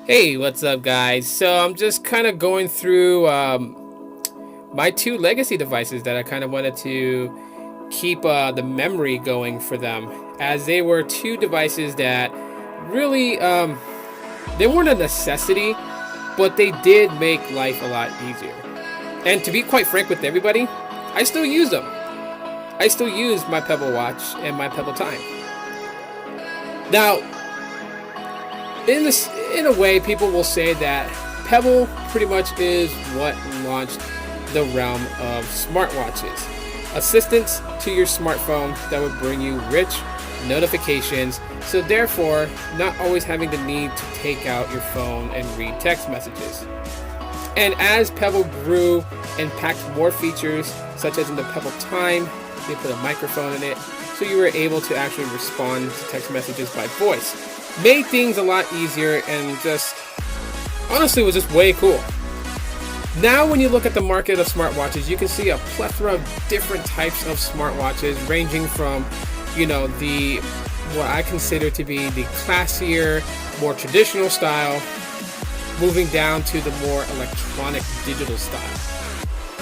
Hey, what's up, guys? So I'm just kind of going through my two legacy devices that I kind of wanted to keep the memory going for them, as they were two devices that really they weren't a necessity, but they did make life a lot easier. And to be quite frank with everybody, I still use them. I still use my Pebble Watch and my Pebble Time. Now, in a way, people will say that Pebble pretty much is what launched the realm of smartwatches. Assistants to your smartphone that would bring you rich notifications, so therefore not always having the need to take out your phone and read text messages. And as Pebble grew and packed more features, such as in the Pebble Time, they put a microphone in it, so you were able to actually respond to text messages by voice. Made things a lot easier and just honestly was just way cool. Now when you look at the market of smartwatches, you can see a plethora of different types of smartwatches, ranging from, the what I consider to be the classier, more traditional style, moving down to the more electronic digital style.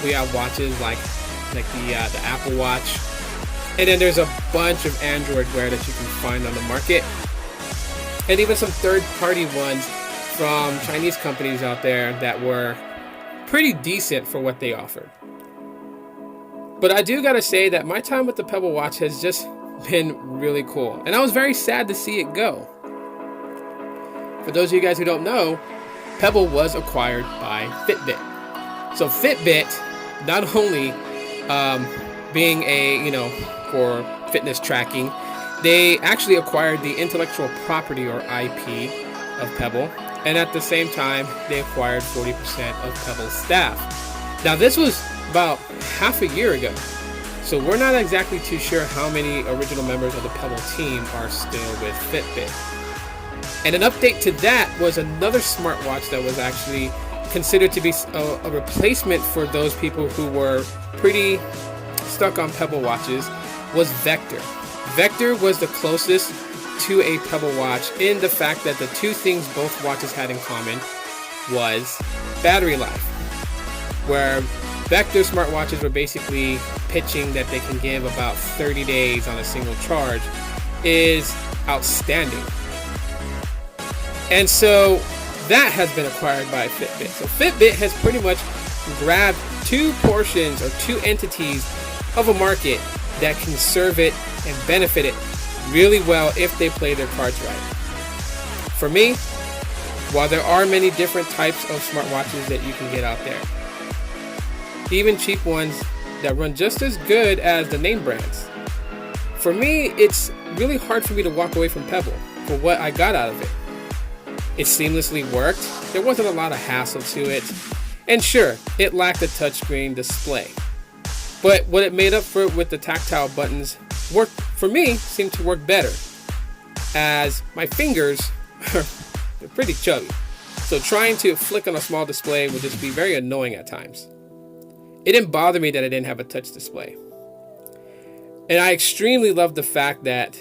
We have watches like the Apple Watch, and then there's a bunch of Android wear that you can find on the market. And even some third-party ones from Chinese companies out there that were pretty decent for what they offered. But I do gotta say that my time with the Pebble Watch has just been really cool. And I was very sad to see it go. For those of you guys who don't know, Pebble was acquired by Fitbit. So Fitbit, not only being for fitness tracking, they actually acquired the intellectual property, or IP, of Pebble, and at the same time, they acquired 40% of Pebble's staff. Now, this was about half a year ago, so we're not exactly too sure how many original members of the Pebble team are still with Fitbit. And an update to that was another smartwatch that was actually considered to be a replacement for those people who were pretty stuck on Pebble watches, was Vector. Vector was the closest to a Pebble watch in the fact that the two things both watches had in common was battery life, where Vector smartwatches were basically pitching that they can give about 30 days on a single charge is outstanding. And so that has been acquired by Fitbit. So Fitbit has pretty much grabbed two portions or two entities of a market that can serve it and benefit it really well if they play their cards right. For me, while there are many different types of smartwatches that you can get out there, even cheap ones that run just as good as the name brands, for me, it's really hard for me to walk away from Pebble for what I got out of it. It seamlessly worked. There wasn't a lot of hassle to it. And sure, it lacked a touchscreen display. But what it made up for with the tactile buttons worked, for me, seemed to work better, as my fingers they're pretty chubby. So trying to flick on a small display would just be very annoying at times. It didn't bother me that I didn't have a touch display. And I extremely loved the fact that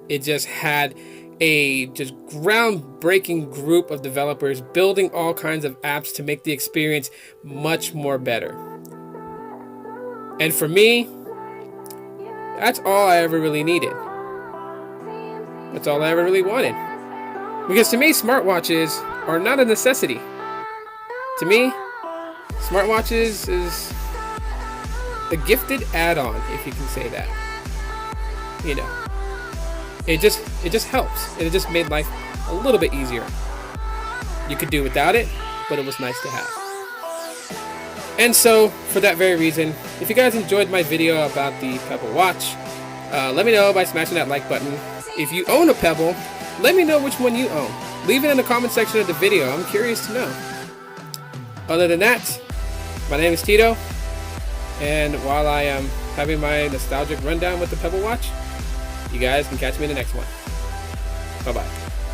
it just had a just groundbreaking group of developers building all kinds of apps to make the experience much more better. And for me, that's all I ever really needed. That's all I ever really wanted. Because to me, smartwatches are not a necessity. To me, smartwatches is a gifted add-on, if you can say that. It just helps, and it just made life a little bit easier. You could do without it, but it was nice to have. And so, for that very reason, if you guys enjoyed my video about the Pebble Watch, let me know by smashing that like button. If you own a Pebble, let me know which one you own. Leave it in the comment section of the video. I'm curious to know. Other than that, my name is Tito, and while I am having my nostalgic rundown with the Pebble Watch, you guys can catch me in the next one. Bye-bye.